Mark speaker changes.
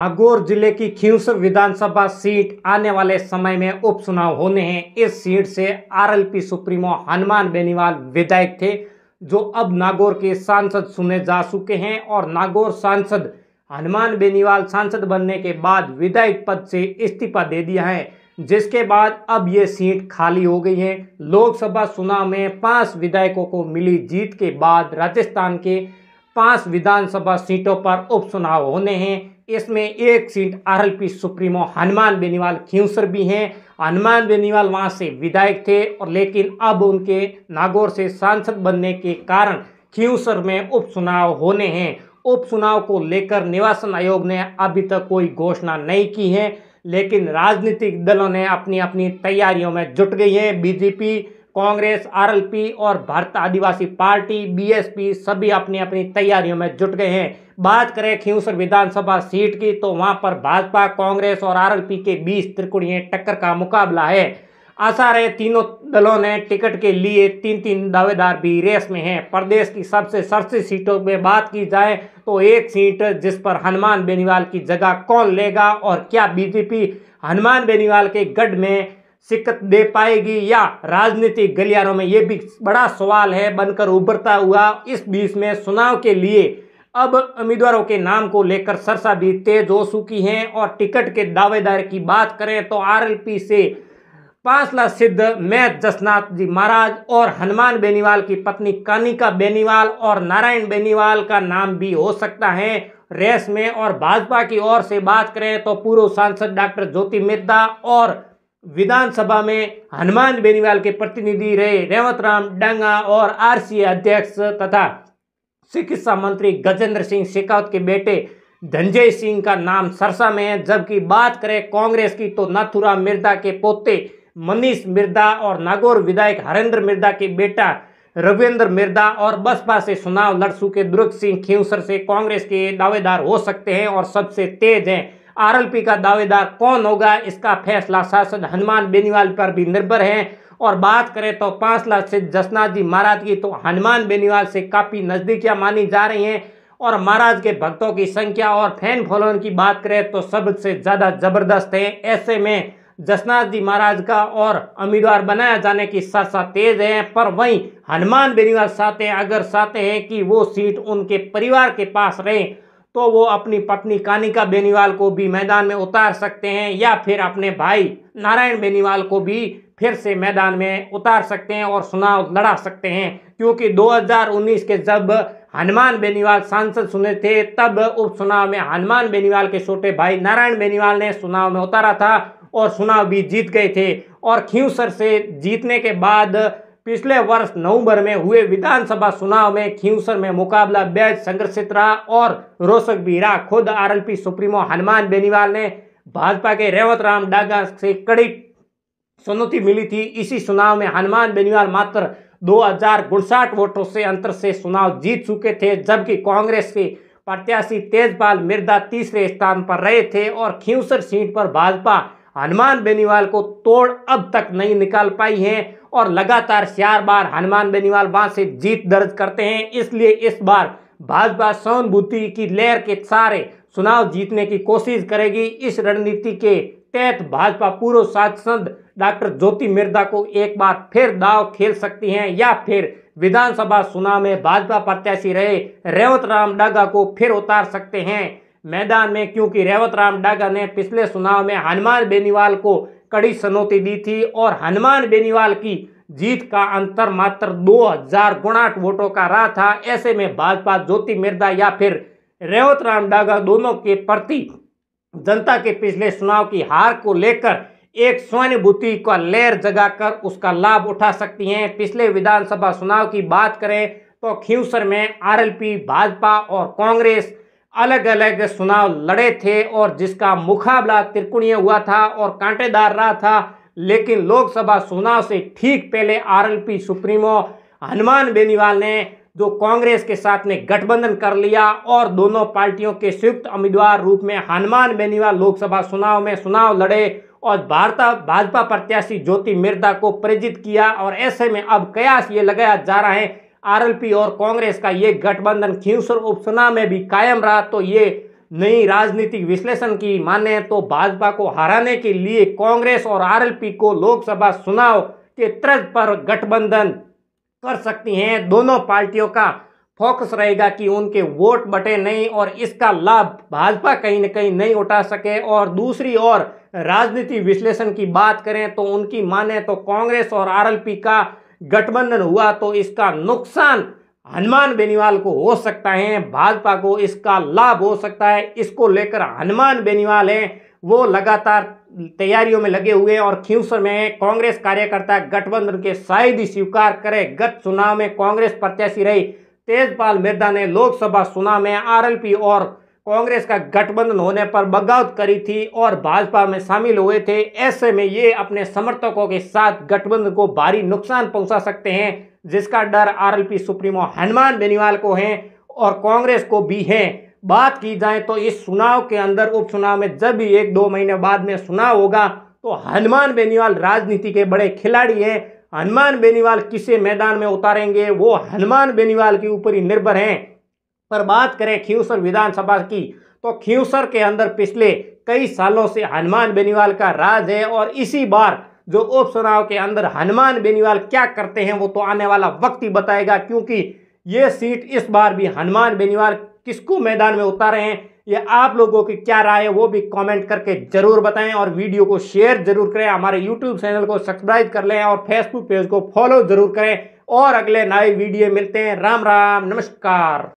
Speaker 1: नागौर जिले की खींवसर विधानसभा सीट आने वाले समय में उपचुनाव होने हैं। इस सीट से आरएलपी सुप्रीमो हनुमान बेनीवाल विधायक थे, जो अब नागौर के सांसद चुने जा चुके हैं और नागौर सांसद हनुमान बेनीवाल सांसद बनने के बाद विधायक पद से इस्तीफा दे दिया है, जिसके बाद अब ये सीट खाली हो गई है। लोकसभा चुनाव में 5 विधायकों को मिली जीत के बाद राजस्थान के 5 विधानसभा सीटों पर उपचुनाव होने हैं। इसमें एक seat RLP supremo Hanuman Beniwal Khinvsar भी हैं। हनुमान बेनीवाल वहां से विधायक थे और लेकिन अब उनके नागौर से सांसद बनने के कारण खींवसर में उपचुनाव होने हैं। उपचुनाव को लेकर निर्वाचन आयोग ने अभी तक कोई घोषणा नहीं की है, लेकिन राजनीतिक दलों ने अपनी अपनी तैयारियों में जुट गई है। बीजेपी, कांग्रेस, आरएलपी और भारत आदिवासी पार्टी बीएसपी सभी अपनी अपनी तैयारियों में जुट गए हैं। बात करें खींवसर विधानसभा सीट की, तो वहां पर भाजपा, कांग्रेस और आरएलपी के बीच त्रिकोणीय टक्कर का मुकाबला है। आशा रहे तीनों दलों ने टिकट के लिए 3-3 दावेदार भी रेस में हैं। प्रदेश की सबसे सरसी सीटों में बात की जाए तो एक सीट जिस पर हनुमान बेनीवाल की जगह कौन लेगा और क्या बीजेपी हनुमान बेनीवाल के गढ़ में शिकस्त दे पाएगी या राजनीतिक गलियारों में, ये भी बड़ा सवाल है बनकर उभरता हुआ। इस बीच में चुनाव के लिए अब उम्मीदवारों के नाम को लेकर चर्चा भी तेज हो चुकी है और टिकट के दावेदार की बात करें तो आरएलपी से 5 लाख सिद्ध मैथ जसनाथ जी महाराज और हनुमान बेनीवाल की पत्नी कानिका बेनीवाल और नारायण बेनीवाल का नाम भी हो सकता है रेस में। और भाजपा की ओर से बात करें तो पूर्व सांसद डॉक्टर ज्योति मिर्धा और विधानसभा में हनुमान बेनीवाल के प्रतिनिधि रहे रेवत राम डांगा और आरसीए अध्यक्ष तथा चिकित्सा मंत्री गजेंद्र सिंह शेखावत के बेटे धनंजय सिंह का नाम सरसा में है। जबकि बात करें कांग्रेस की तो नाथुराम मिर्धा के पोते मनीष मिर्धा और नागौर विधायक हरेंद्र मिर्धा के बेटा रविंद्र मिर्धा और बसपा से चुनाव लड़ चुके दुर्ग सिंह खींवसर से कांग्रेस के दावेदार हो सकते हैं और सबसे तेज हैं। आरएलपी का दावेदार कौन होगा, इसका फैसला सांसद हनुमान बेनीवाल पर भी निर्भर है। और बात करें तो 5 लाख से जसनाथ जी महाराज की तो हनुमान बेनीवाल से काफ़ी नज़दीकियाँ मानी जा रही हैं और महाराज के भक्तों की संख्या और फैन फॉलोअर की बात करें तो सबसे ज़्यादा ज़बरदस्त है। ऐसे में जसनाथ जी महाराज का और उम्मीदवार बनाया जाने की चर्चा तेज है, पर वहीं हनुमान बेनीवाल चाहते हैं कि वो सीट उनके परिवार के पास रहे तो वो अपनी पत्नी कानिका बेनीवाल को भी मैदान में उतार सकते हैं या फिर अपने भाई नारायण बेनीवाल को भी फिर से मैदान में उतार सकते हैं और चुनाव लड़ा सकते हैं। क्योंकि 2019 के जब हनुमान बेनीवाल सांसद चुने थे तब उपचुनाव में हनुमान बेनीवाल के छोटे भाई नारायण बेनीवाल ने चुनाव में उतारा था और चुनाव भी जीत गए थे। और खींवसर से जीतने के बाद पिछले वर्ष नवंबर में हुए विधानसभा चुनाव में खींवसर में मुकाबला बेहद संघर्षित रहा और रोचक भी रहा। खुद आरएलपी सुप्रीमो हनुमान बेनीवाल ने भाजपा के रेवत राम डांगा से कड़ी चुनौती मिली थी। इसी चुनाव में हनुमान बेनीवाल मात्र 2059 वोटों से अंतर से चुनाव जीत चुके थे, जबकि कांग्रेस के प्रत्याशी तेजपाल मिर्धा तीसरे स्थान पर रहे थे। और खींवसर सीट पर भाजपा हनुमान बेनीवाल को तोड़ अब तक नहीं निकाल पाई है और लगातार 4 बार हनुमान बेनीवाल वहां से जीत दर्ज करते हैं। इसलिए इस बार भाजपा सहानुभूति की लहर के सारे चुनाव जीतने की कोशिश करेगी। इस रणनीति के तहत भाजपा पूर्व सांसद डॉक्टर ज्योति मिर्धा को एक बार फिर दाव खेल सकती हैं या फिर विधानसभा चुनाव में भाजपा प्रत्याशी रहे रेवत राम डांगा को फिर उतार सकते हैं मैदान में, क्योंकि रेवत राम डांगा ने पिछले चुनाव में हनुमान बेनीवाल को कड़ी चुनौती दी थी और हनुमान बेनीवाल की जीत का अंतर मात्र 2059 वोटों का रहा था। ऐसे में भाजपा ज्योति मिर्धा या फिर रेवत राम डांगा दोनों के प्रति जनता के पिछले चुनाव की हार को लेकर एक सहानुभूति का लहर जगाकर उसका लाभ उठा सकती हैं। पिछले विधानसभा चुनाव की बात करें तो खींवसर में आरएलपी, भाजपा और कांग्रेस अलग अलग चुनाव लड़े थे और जिसका मुकाबला त्रिकोणीय हुआ था और कांटेदार रहा था। लेकिन लोकसभा चुनाव से ठीक पहले आरएलपी सुप्रीमो हनुमान बेनीवाल ने जो कांग्रेस के साथ में गठबंधन कर लिया और दोनों पार्टियों के संयुक्त उम्मीदवार रूप में हनुमान बेनीवाल लोकसभा चुनाव में चुनाव लड़े और भाजपा प्रत्याशी ज्योति मिर्धा को पराजित किया। और ऐसे में अब कयास ये लगाया जा रहा है आरएलपी और कांग्रेस का ये गठबंधन खींवसर उपचुनाव में भी कायम रहा तो ये नई राजनीतिक विश्लेषण की माने तो भाजपा को हराने के लिए कांग्रेस और आरएलपी को लोकसभा चुनाव के तर्ज पर गठबंधन कर सकती हैं। दोनों पार्टियों का फोकस रहेगा कि उनके वोट बटे नहीं और इसका लाभ भाजपा कहीं न कहीं नहीं उठा सके। और दूसरी ओर राजनीतिक विश्लेषण की बात करें तो उनकी माने तो कांग्रेस और आरएलपी का गठबंधन हुआ तो इसका नुकसान हनुमान बेनीवाल को हो सकता है, भाजपा को इसका लाभ हो सकता है। इसको लेकर हनुमान बेनीवाल है वो लगातार तैयारियों में लगे हुए और खींवसर में कांग्रेस कार्यकर्ता गठबंधन के शायद ही स्वीकार करे। गत चुनाव में कांग्रेस प्रत्याशी रही तेजपाल मिर्धा ने लोकसभा चुनाव में आरएलपी और कांग्रेस का गठबंधन होने पर बगावत करी थी और भाजपा में शामिल हुए थे। ऐसे में ये अपने समर्थकों के साथ गठबंधन को भारी नुकसान पहुंचा सकते हैं, जिसका डर आरएलपी सुप्रीमो हनुमान बेनीवाल को है और कांग्रेस को भी है। बात की जाए तो इस चुनाव के अंदर उपचुनाव में जब भी 1-2 महीने बाद में चुनाव होगा तो हनुमान बेनीवाल राजनीति के बड़े खिलाड़ी हैं। हनुमान बेनीवाल किसे मैदान में उतारेंगे वो हनुमान बेनीवाल के ऊपर ही निर्भर हैं। पर बात करें खींवसर विधानसभा की तो खींवसर के अंदर पिछले कई सालों से हनुमान बेनीवाल का राज है और इसी बार जो उपचुनाव के अंदर हनुमान बेनीवाल क्या करते हैं वो तो आने वाला वक्त ही बताएगा, क्योंकि ये सीट इस बार भी हनुमान बेनीवाल किसको मैदान में उतारे हैं। ये आप लोगों की क्या राय है वो भी कमेंट करके जरूर बताएं और वीडियो को शेयर जरूर करें। हमारे यूट्यूब चैनल को सब्सक्राइब कर लें और फेसबुक पेज को फॉलो जरूर करें और अगले नए वीडियो मिलते हैं। राम राम, नमस्कार।